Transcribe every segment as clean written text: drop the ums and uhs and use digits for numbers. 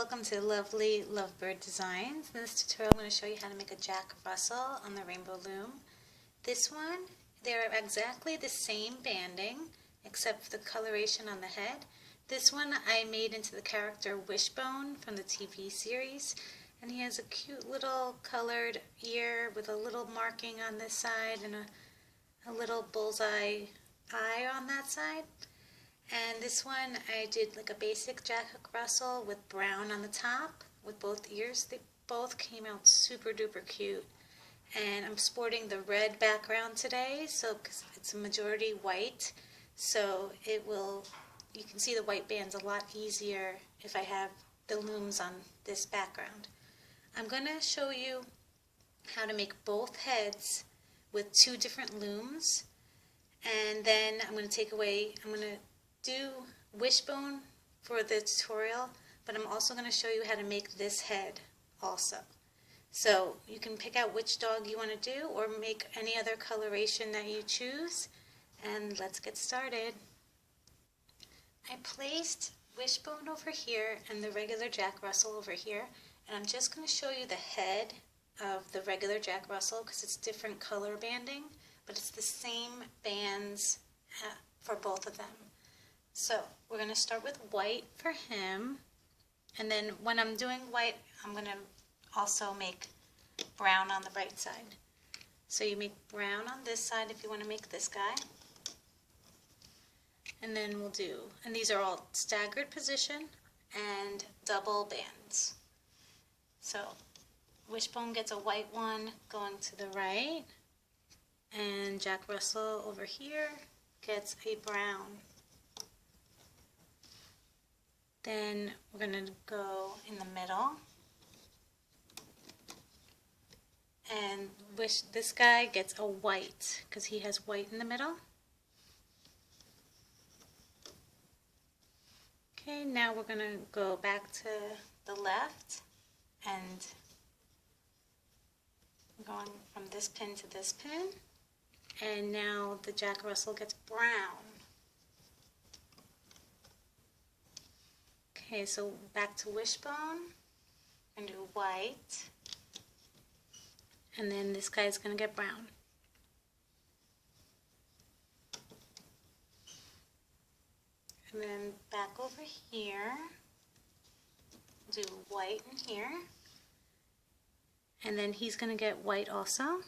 welcome to Lovely Lovebird Designs. In this tutorial I'm going to show you how to make a Jack Russell on the Rainbow Loom. This one, they're exactly the same banding except for the coloration on the head. This one I made into the character Wishbone from the TV series, and he has a cute little colored ear with a little marking on this side and a little bullseye eye on that side. And this one I did like a basic Jack Russell with brown on the top with both ears. They both came out super duper cute. And I'm sporting the red background today, so because it's a majority white, so you can see the white bands a lot easier if I have the looms on this background. I'm going to show you how to make both heads with two different looms, and then I'm going to do Wishbone for the tutorial, but I'm also going to show you how to make this head also. So you can pick out which dog you want to do or make any other coloration that you choose, and let's get started. I placed Wishbone over here and the regular Jack Russell over here, and I'm just going to show you the head of the regular Jack Russell because it's different color banding, but it's the same bands for both of them. So we're going to start with white for him, and then when I'm doing white, I'm going to also make brown on the right side. So you make brown on this side if you want to make this guy. And then and these are all staggered position and double bands. So Wishbone gets a white one going to the right, and Jack Russell over here gets a brown. Then we're going to go in the middle and this guy gets a white because he has white in the middle. Okay, now we're going to go back to the left and going from this pin to this pin, and now the Jack Russell gets brown. Okay, so back to Wishbone, and do white, and then this guy's going to get brown. And then back over here, do white in here, and then he's going to get white also.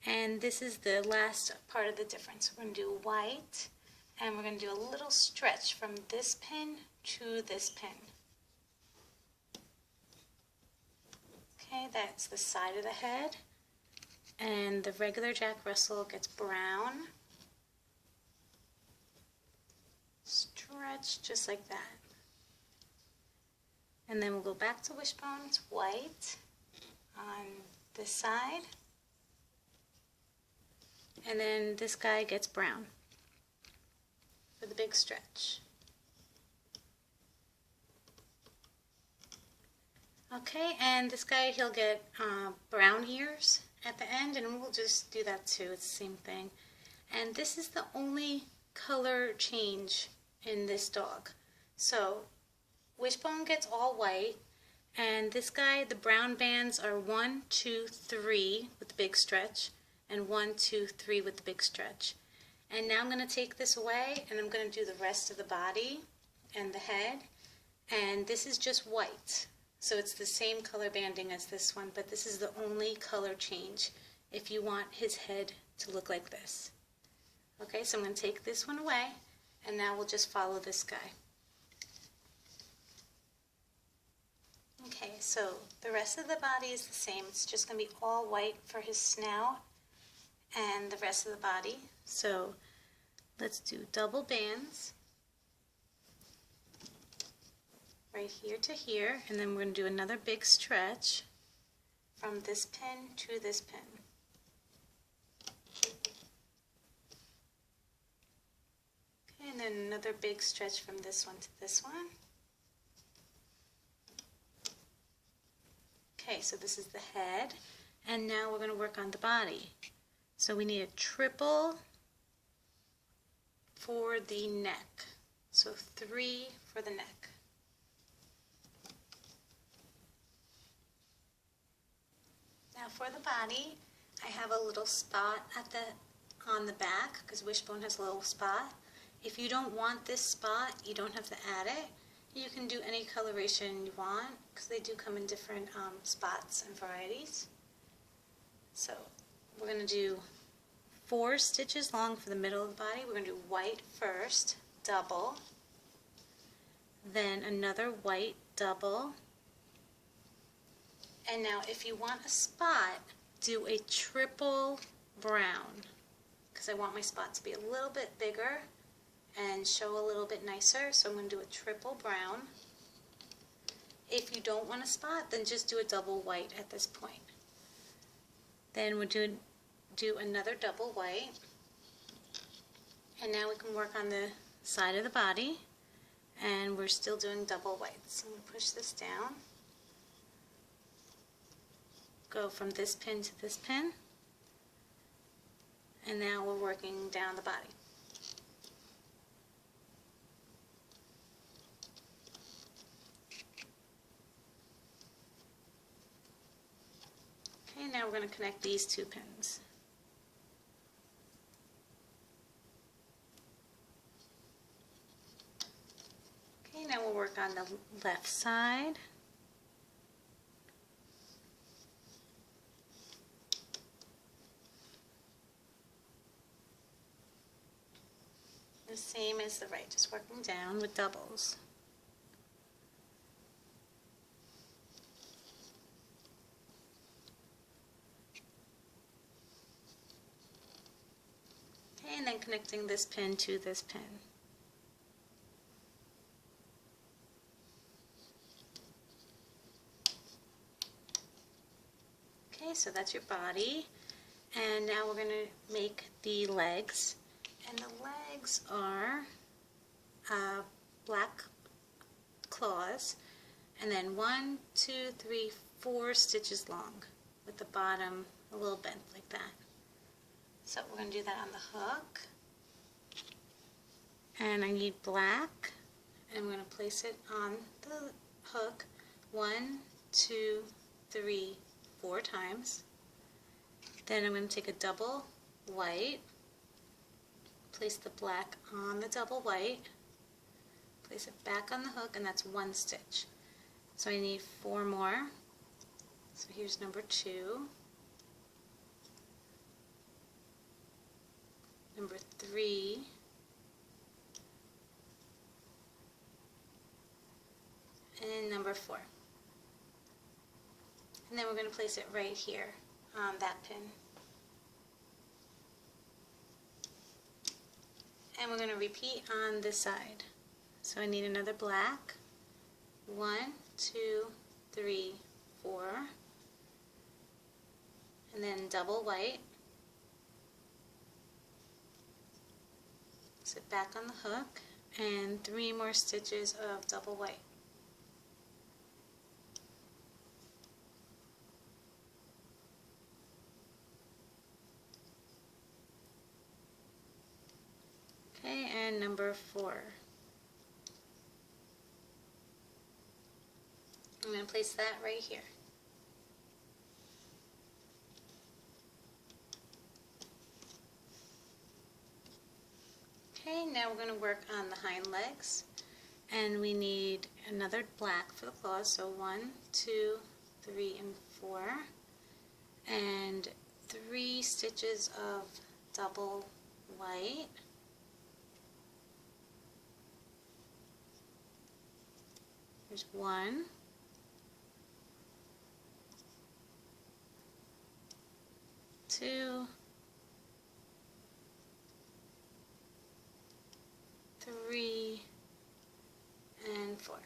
And this is the last part of the difference. We're going to do white, and we're going to do a little stretch from this pin to this pin. Okay, that's the side of the head. And the regular Jack Russell gets brown. Stretch just like that. And then we'll go back to Wishbone. It's white on this side. And then this guy gets brown for the big stretch. Okay, and this guy, he'll get brown ears at the end, and we'll just do that too. It's the same thing. And this is the only color change in this dog. So Wishbone gets all white, and this guy, the brown bands are 1, 2, 3 with the big stretch, and 1, 2, 3 with the big stretch. And now I'm going to take this away, and I'm going to do the rest of the body and the head, and this is just white. So it's the same color banding as this one, but this is the only color change if you want his head to look like this. Okay, so I'm going to take this one away, and now we'll just follow this guy. Okay, so the rest of the body is the same. It's just going to be all white for his snout and the rest of the body. So let's do double bands right here to here, and then we're going to do another big stretch from this pin to this pin. Okay, and then another big stretch from this one to this one. Okay, so this is the head, and now we're going to work on the body. So we need a triple for the neck. So 3 for the neck. Now for the body, I have a little spot on the back because Wishbone has a little spot. If you don't want this spot, you don't have to add it. You can do any coloration you want because they do come in different spots and varieties. So we're going to do 4 stitches long for the middle of the body. We're going to do white first, double, then another white, double, and now if you want a spot, do a triple brown because I want my spot to be a little bit bigger and show a little bit nicer, so I'm going to do a triple brown. If you don't want a spot, then just do a double white at this point. Then we'll do another double white, and now we can work on the side of the body, and we're still doing double whites. So I'm going to push this down, go from this pin to this pin, and now we're working down the body. Okay, now we're going to connect these 2 pins. Okay, now we'll work on the left side. The same as the right, just working down with doubles. Okay, and then connecting this pin to this pin. Okay, so that's your body, and now we're going to make the legs. And the legs are black claws, and then 1, 2, 3, 4 stitches long with the bottom a little bent like that. So we're going to do that on the hook, and I need black, and I'm going to place it on the hook 1, 2, 3, 4 times. Then I'm going to take a double white, place the black on the double white, place it back on the hook, and that's 1 stitch. So I need 4 more. So here's number 2, number 3, and number 4. And then we're going to place it right here on that pin. And we're going to repeat on this side. So I need another black. 1, 2, 3, 4. And then double white. Sit back on the hook, and 3 more stitches of double white. Okay, and number 4. I'm going to place that right here. Okay, now we're going to work on the hind legs, and we need another black for the claws, so 1, 2, 3, and 4, and 3 stitches of double white. There's 1, 2, 3, and 4.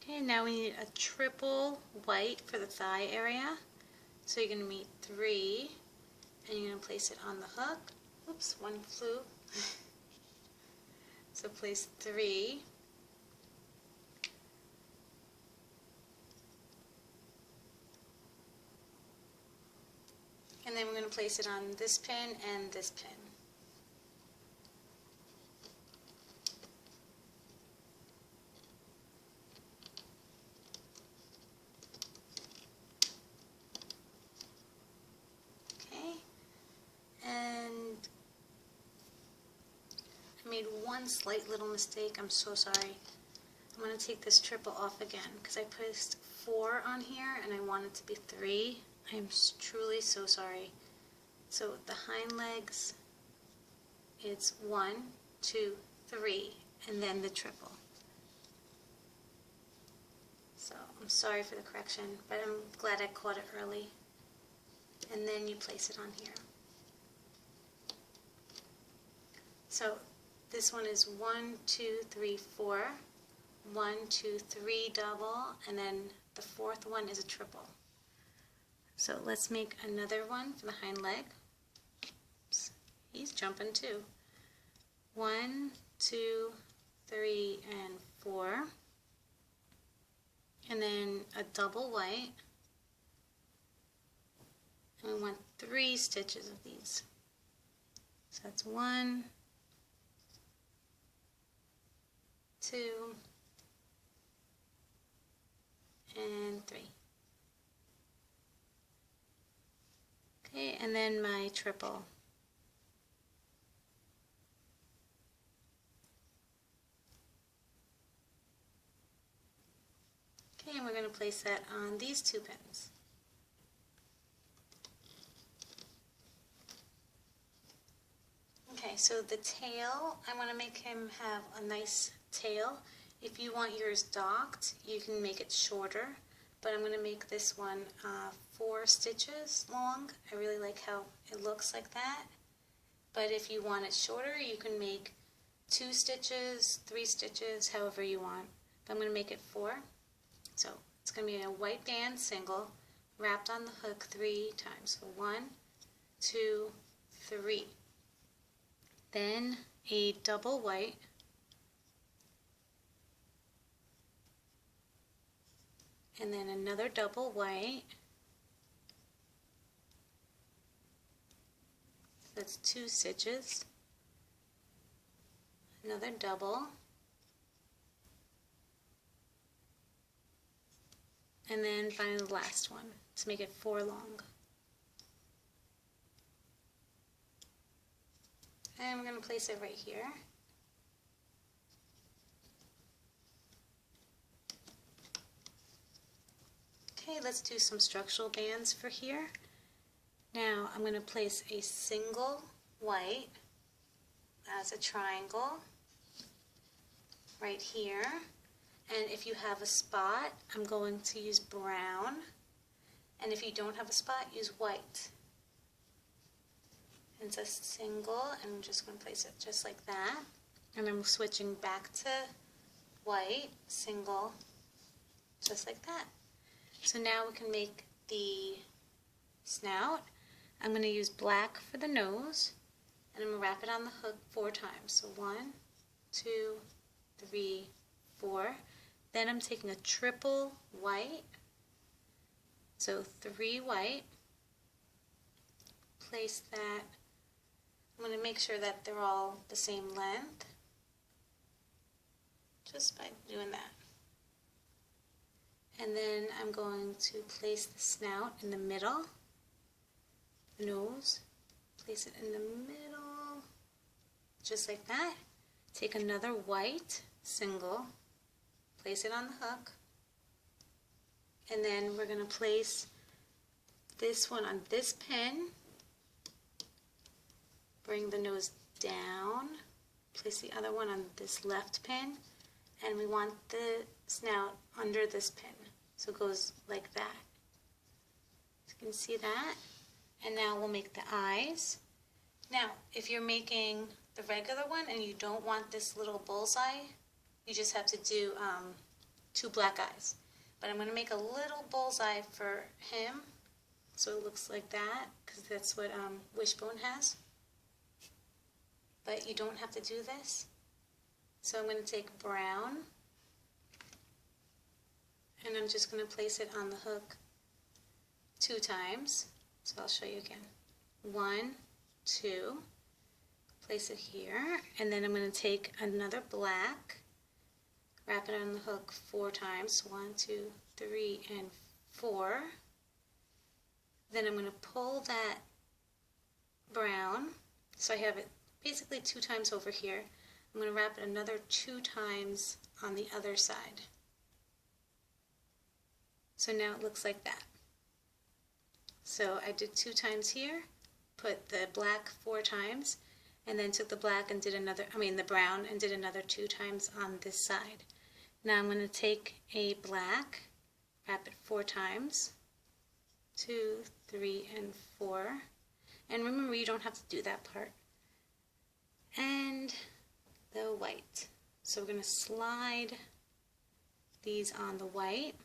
Okay, now we need a triple white for the thigh area. So you're going to meet 3, and you're going to place it on the hook. Oops, 1 flew. So place 3. And then we're going to place it on this pin and this pin. made one slight little mistake. I'm so sorry. I'm going to take this triple off again because I placed 4 on here and I want it to be 3. I'm truly so sorry. So the hind legs, it's 1, 2, 3, and then the triple. So I'm sorry for the correction, but I'm glad I caught it early. And then you place it on here. So this one is 1, 2, 3, 4, 1, 2, 3 double, and then the 4th one is a triple. So let's make another one for the hind leg. Oops, he's jumping too. 1, 2, 3, and 4. And then a double white. And we want 3 stitches of these. So that's 1, 2, and 3. Okay, and then my triple. Okay, and we're going to place that on these 2 pins. Okay, so the tail, I want to make him have a nice tail. If you want yours docked, you can make it shorter, but I'm going to make this one 4 stitches long. I really like how it looks like that. But if you want it shorter, you can make 2 stitches, 3 stitches, however you want. But I'm going to make it 4. So it's going to be a white band single wrapped on the hook 3 times. So 1, 2, 3. Then a double white, and then another double white. That's 2 stitches, another double, and then finally the last one to make it 4 long. And we're going to place it right here. Okay, let's do some structural bands for here. Now I'm going to place a single white as a triangle right here. And if you have a spot, I'm going to use brown. And if you don't have a spot, use white. And it's a single, and I'm just going to place it just like that. And I'm switching back to white, single, just like that. So now we can make the snout. I'm going to use black for the nose, and I'm going to wrap it on the hook 4 times. So 1, 2, 3, 4. Then I'm taking a triple white, so 3 white. Place that. I'm going to make sure that they're all the same length, just by doing that. And then I'm going to place the snout in the middle, the nose, place it in the middle, just like that. Take another white single, place it on the hook, and then we're going to place this one on this pin. Bring the nose down, place the other one on this left pin, and we want the snout under this pin. So it goes like that. You can see that. And now we'll make the eyes. Now, if you're making the regular one and you don't want this little bullseye, you just have to do 2 black eyes. But I'm going to make a little bullseye for him, so it looks like that, because that's what Wishbone has. But you don't have to do this. So I'm going to take brown, and I'm just going to place it on the hook 2 times. So I'll show you again. 1, 2, place it here, and then I'm going to take another black, wrap it on the hook 4 times. 1, 2, 3, and 4. Then I'm going to pull that brown, so I have it basically 2 times over here. I'm going to wrap it another 2 times on the other side. So now it looks like that. So I did 2 times here, put the black 4 times, and then took the black and did another, the brown, and did another 2 times on this side. Now I'm going to take a black, wrap it 4 times, 2, 3, and 4. And remember, you don't have to do that part. And the white. So we're going to slide these on the white.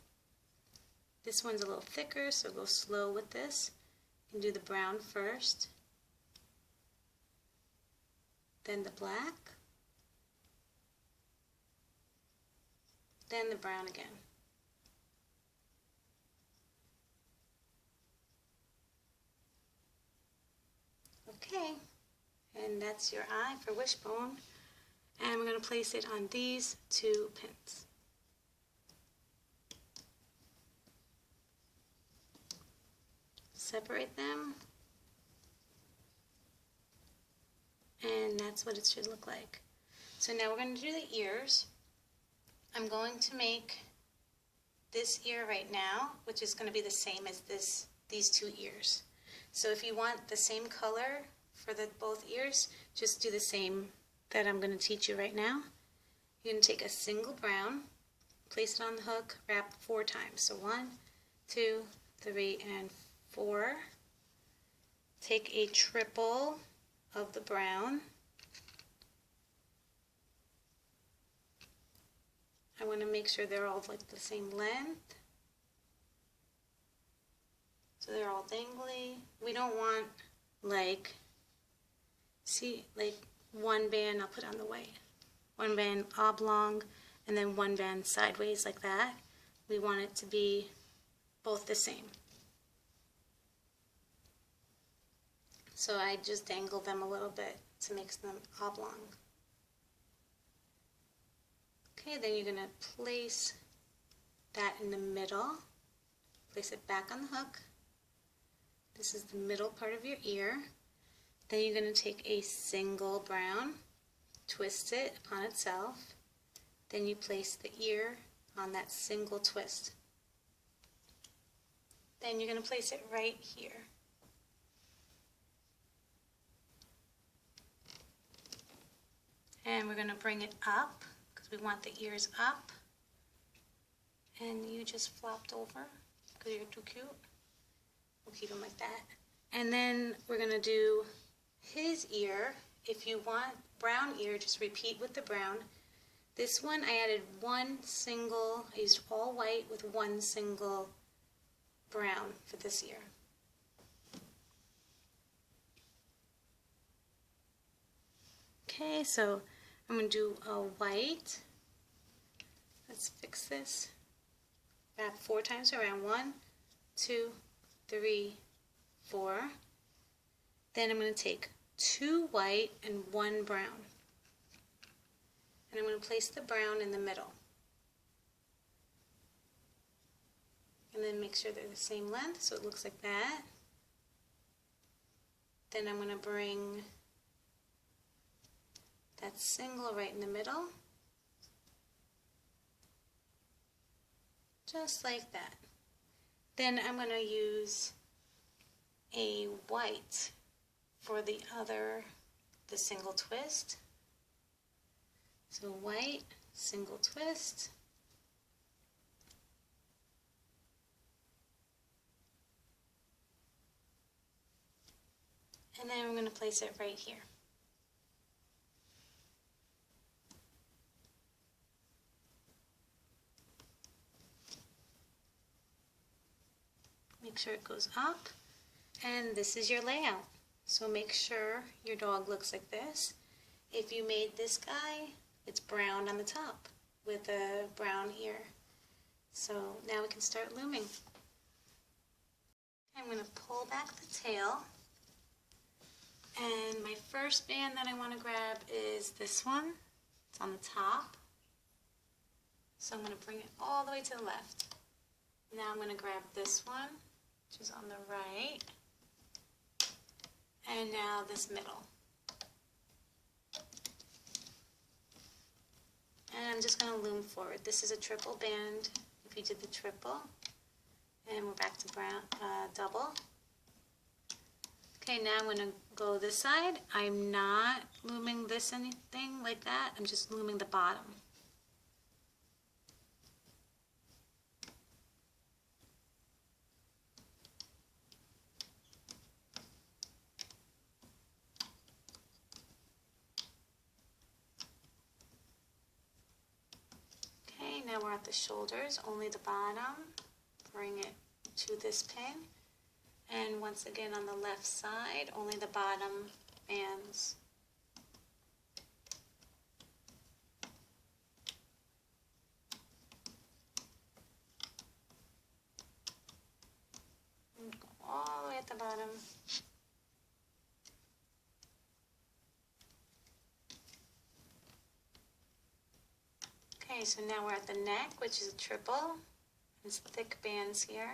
This one's a little thicker, so go slow with this. You can do the brown first, then the black, then the brown again. Okay, and that's your eye for Wishbone. And we're going to place it on these 2 pins. Separate them, and that's what it should look like. So now we're going to do the ears. I'm going to make this ear right now, which is going to be the same as these 2 ears. So if you want the same color for both ears, just do the same that I'm going to teach you right now. You're going to take a single brown, place it on the hook, wrap 4 times. So 1, 2, 3, and 4. Take a triple of the brown. I want to make sure they're all like the same length. So they're all dangly. We don't want like, see, like 1 band, I'll put on the white. 1 band oblong and then 1 band sideways like that. We want it to be both the same. So I just dangle them a little bit to make them oblong. Okay, then you're going to place that in the middle. Place it back on the hook. This is the middle part of your ear. Then you're going to take a single brown, twist it upon itself. Then you place the ear on that single twist. Then you're going to place it right here. And we're going to bring it up because we want the ears up. And you just flopped over because you're too cute. We'll keep them like that. And then we're going to do his ear. If you want brown ear, just repeat with the brown. This one I added 1 single, I used all white with 1 single brown for this ear. Okay, so I'm going to do a white. Let's fix this. Wrap 4 times around. 1, 2, 3, 4. Then I'm going to take 2 white and 1 brown. And I'm going to place the brown in the middle. And then make sure they're the same length, so it looks like that. Then I'm going to bring that single right in the middle. Just like that. Then I'm going to use a white for the single twist. So white, single twist. And then I'm going to place it right here. Make sure it goes up. And this is your layout. So make sure your dog looks like this. If you made this guy, it's brown on the top with a brown ear. So now we can start looming. I'm going to pull back the tail. And my first band that I want to grab is this one. It's on the top. So I'm going to bring it all the way to the left. Now I'm going to grab this one, which is on the right. And now this middle. I'm just going to loom forward. This is a triple band if you did the triple. And we're back to brown, double. Okay, now I'm going to go this side. I'm not looming this anything like that. I'm just looming the bottom. Okay, now we're at the shoulders, only the bottom. Bring it to this pin. And once again on the left side, only the bottom bands. And go all the way at the bottom. Okay, so now we're at the neck, which is a triple. There's thick bands here.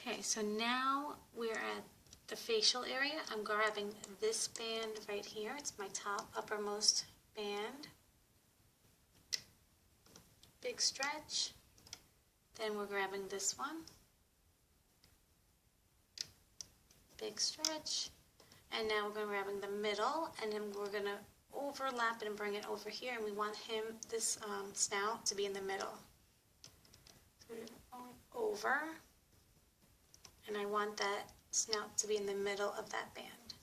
Okay, so now we're at the facial area. I'm grabbing this band right here. It's my top uppermost band. Big stretch. Then we're grabbing this one. Big stretch. And now we're grabbing the middle, and then we're going to overlap it and bring it over here, and we want this snout to be in the middle. So we're going over. And I want that snout to be in the middle of that band.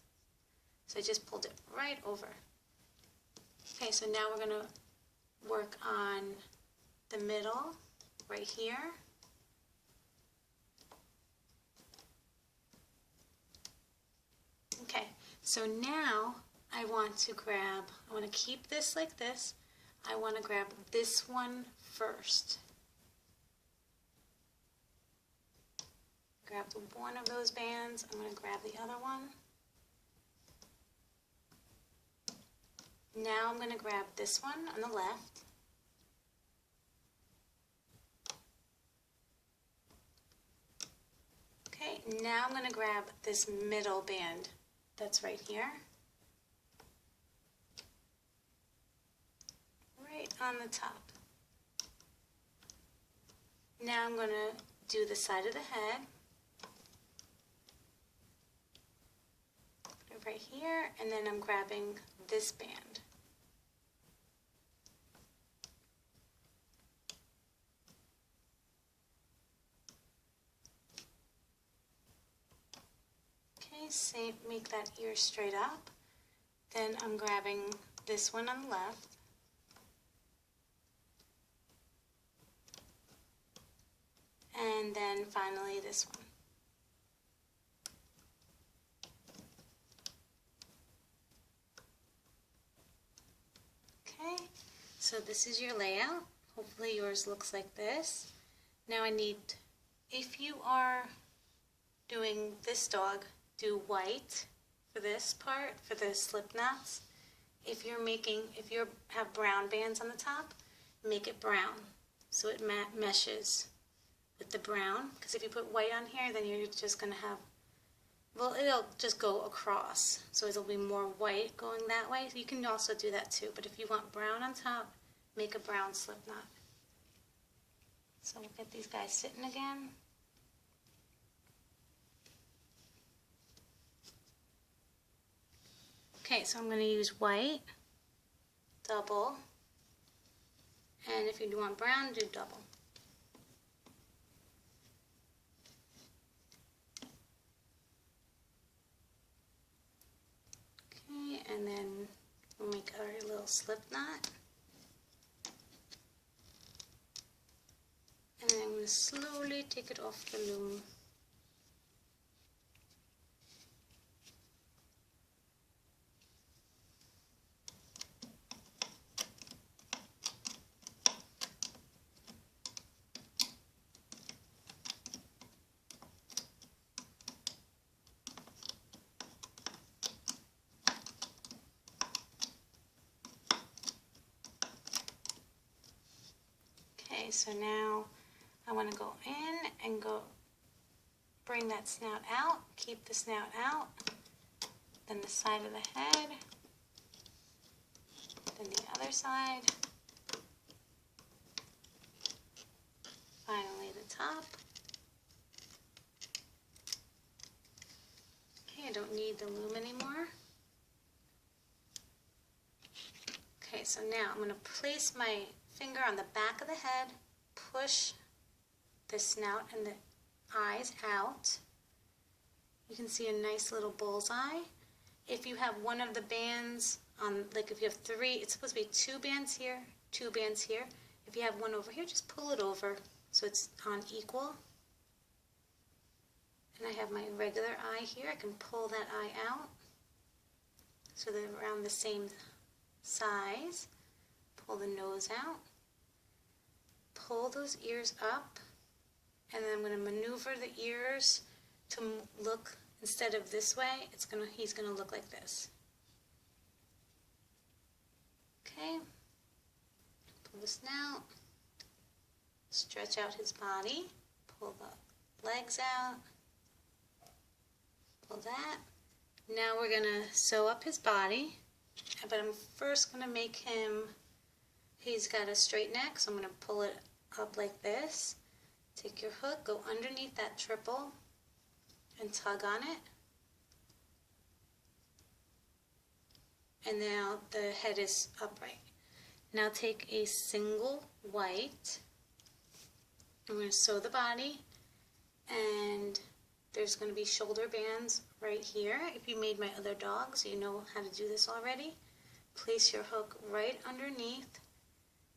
So I just pulled it right over. Okay, so now we're going to work on the middle right here. Okay, so now I want to keep this like this. I want to grab this one first. Grab one of those bands. I'm going to grab the other one. Now I'm going to grab this one on the left. Okay, now I'm going to grab this middle band that's right here. Right on the top. Now I'm going to do the side of the head. Right here, and then I'm grabbing this band. Okay, make that ear straight up. Then I'm grabbing this one on the left. And then finally this one. Okay, so this is your layout. Hopefully yours looks like this. Now if you are doing this dog, do white for this part, for the slip knots. If you have brown bands on the top, make it brown so it meshes with the brown. Because if you put white on here, then you're just going to have, well, it'll just go across, so it'll be more white going that way. You can also do that too, but if you want brown on top, make a brown slip knot. So we'll get these guys sitting again. Okay, so I'm going to use white, double, and if you want brown, do double. And then we'll make our little slip knot. And then I'm going to slowly take it off the loom. So now I want to go in and bring that snout out, keep the snout out, then the side of the head, Then the other side. Finally the top. Okay, I don't need the loom anymore. Okay, so now I'm going to place my finger on the back of the head, push the snout and the eyes out. You can see a nice little bullseye. If you have one of the bands on, like if you have three, it's supposed to be 2 bands here, 2 bands here. If you have one over here, just pull it over so it's on equal. And I have my regular eye here. I can pull that eye out so they're around the same size. Pull the nose out. Pull those ears up. And then I'm going to maneuver the ears to look, instead of this way, he's going to look like this. Okay. Pull the snout. Stretch out his body. Pull the legs out. Pull that. Now we're going to sew up his body, but I'm first going to make him, he's got a straight neck, so I'm going to pull it up like this. Take your hook, go underneath that triple, and tug on it. And now the head is upright. Now take a single white. I'm going to sew the body, and there's going to be shoulder bands right here. If you made my other dogs, you know how to do this already. Place your hook right underneath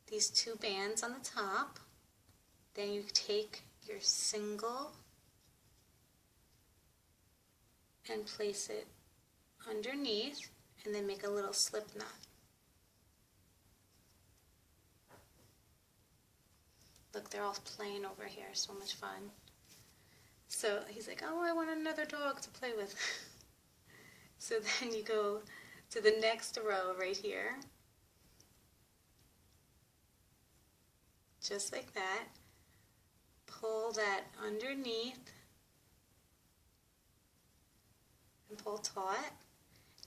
these 2 bands on the top. Then you take your single and place it underneath, and then make a little slip knot. Look, they're all playing over here, so much fun. So he's like, oh, I want another dog to play with. So then you go to the next row right here. Just like that. Pull that underneath and pull taut.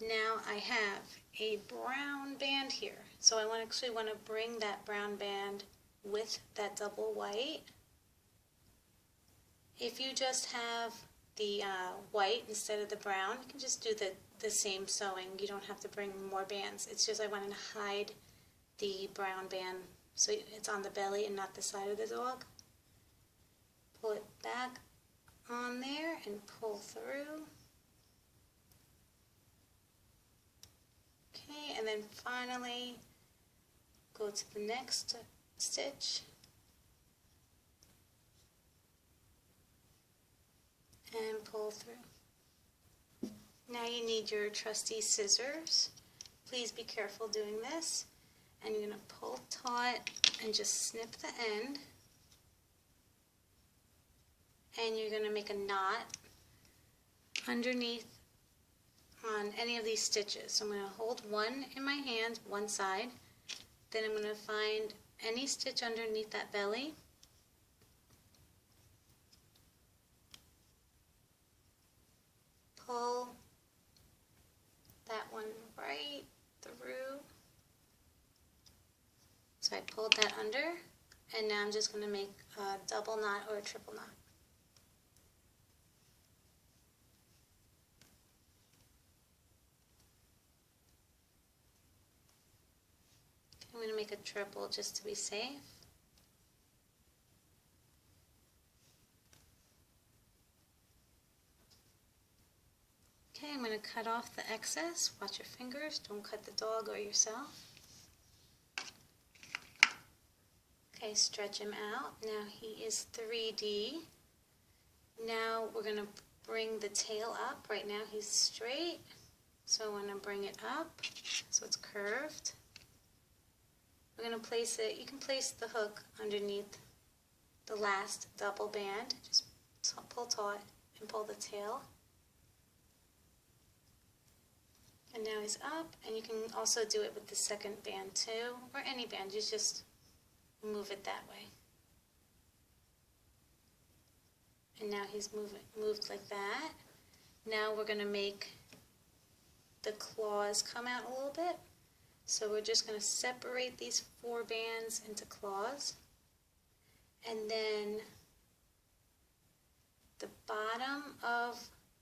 Now I have a brown band here. So I actually want to bring that brown band with that double white. If you just have the white instead of the brown, you can just do the same sewing. You don't have to bring more bands. It's just I wanted to hide the brown band so it's on the belly and not the side of the dog. Pull it back on there and pull through. Okay, and then finally go to the next stitch and pull through. Now you need your trusty scissors. Please be careful doing this. And you're going to pull taut and just snip the end. And you're going to make a knot underneath on any of these stitches. So I'm going to hold one in my hand, one side. Then I'm going to find any stitch underneath that belly. Pull that one right through. So I pulled that under, and now I'm just going to make a double knot or a triple knot. I'm going to make a triple just to be safe. Okay, I'm going to cut off the excess. Watch your fingers, don't cut the dog or yourself. Okay, stretch him out. Now he is 3D. Now we're going to bring the tail up. Right now he's straight, so I want to bring it up so it's curved. We're going to place it, you can place the hook underneath the last double band. Just pull taut and pull the tail. And now he's up, and you can also do it with the second band too, or any band, you just move it that way. And now he's moved like that. Now we're going to make the claws come out a little bit. So we're just going to separate these 4 bands into claws, and then the bottom of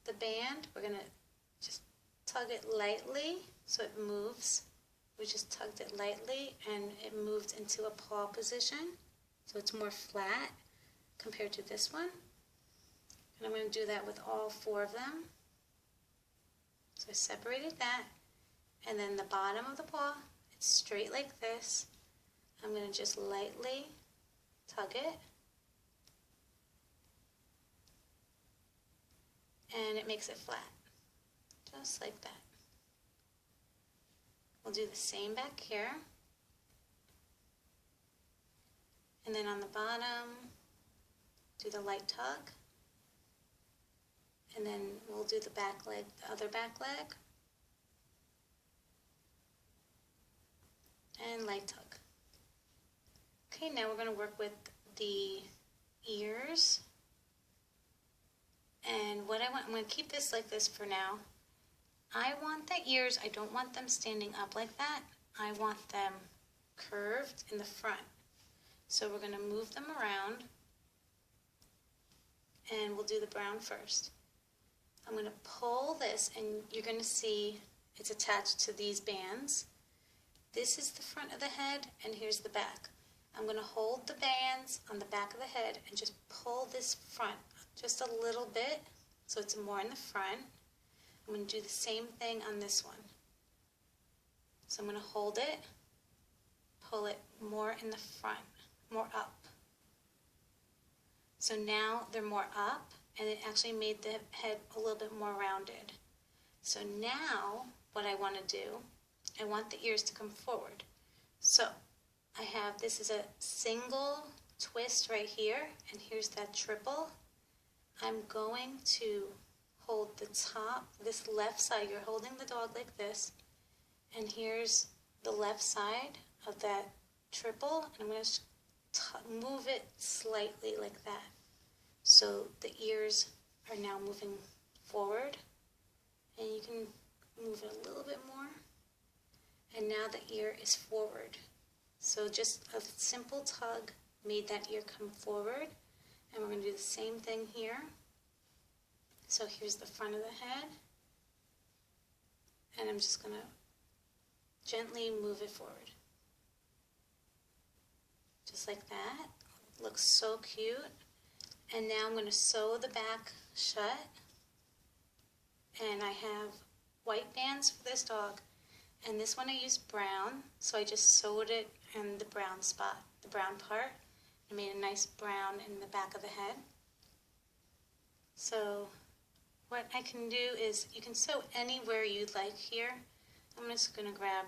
the band, we're going to just tug it lightly so it moves. We just tugged it lightly and it moved into a paw position, so it's more flat compared to this one. And I'm going to do that with all 4 of them. So I separated that, and then the bottom of the paw, it's straight like this. I'm going to just lightly tug it, and it makes it flat, just like that. We'll do the same back here, and then on the bottom, do the light tug, and then we'll do the back leg, the other back leg, and light tug. Okay, now we're going to work with the ears, and what I want, I'm going to keep this like this for now. I want the ears, I don't want them standing up like that. I want them curved in the front. So we're going to move them around, and we'll do the brown first. I'm going to pull this, and you're going to see it's attached to these bands. This is the front of the head, and here's the back. I'm going to hold the bands on the back of the head and just pull this front just a little bit so it's more in the front. I'm going to do the same thing on this one. So I'm going to hold it, pull it more in the front, more up. So now they're more up, and it actually made the head a little bit more rounded. So now what I want to do, I want the ears to come forward. So I have, this is a single twist right here, and here's that triple. I'm going to hold the top, this left side, you're holding the dog like this, and here's the left side of that triple, and I'm going to move it slightly like that. So the ears are now moving forward, and you can move it a little bit more, and now the ear is forward. So just a simple tug made that ear come forward, and we're going to do the same thing here. So here's the front of the head, and I'm just going to gently move it forward. Just like that. Looks so cute. And now I'm going to sew the back shut, and I have white bands for this dog, and this one I used brown, so I just sewed it in the brown spot, the brown part. I made a nice brown in the back of the head. So what I can do is, you can sew anywhere you'd like here. I'm just going to grab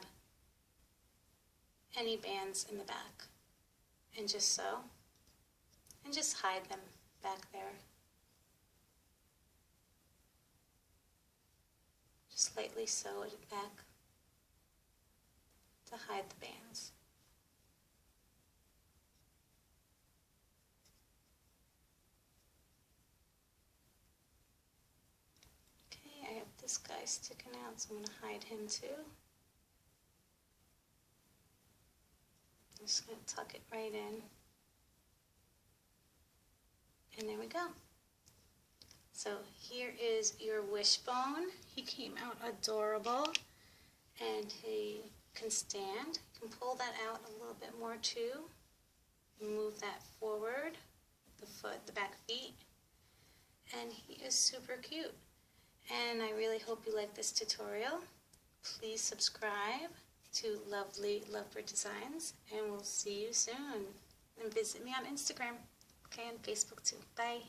any bands in the back and just sew, and just hide them back there. Just lightly sew it back to hide the bands. Okay, I have this guy sticking out, so I'm going to hide him too. I'm just going to tuck it right in. And there we go. So here is your Wishbone. He came out adorable, and he can stand. You can pull that out a little bit more too. Move that forward, the foot, the back feet, and he is super cute. And I really hope you like this tutorial. Please subscribe to Lovely Lovebird Designs, and we'll see you soon. And visit me on Instagram. Okay, and Facebook too. Bye.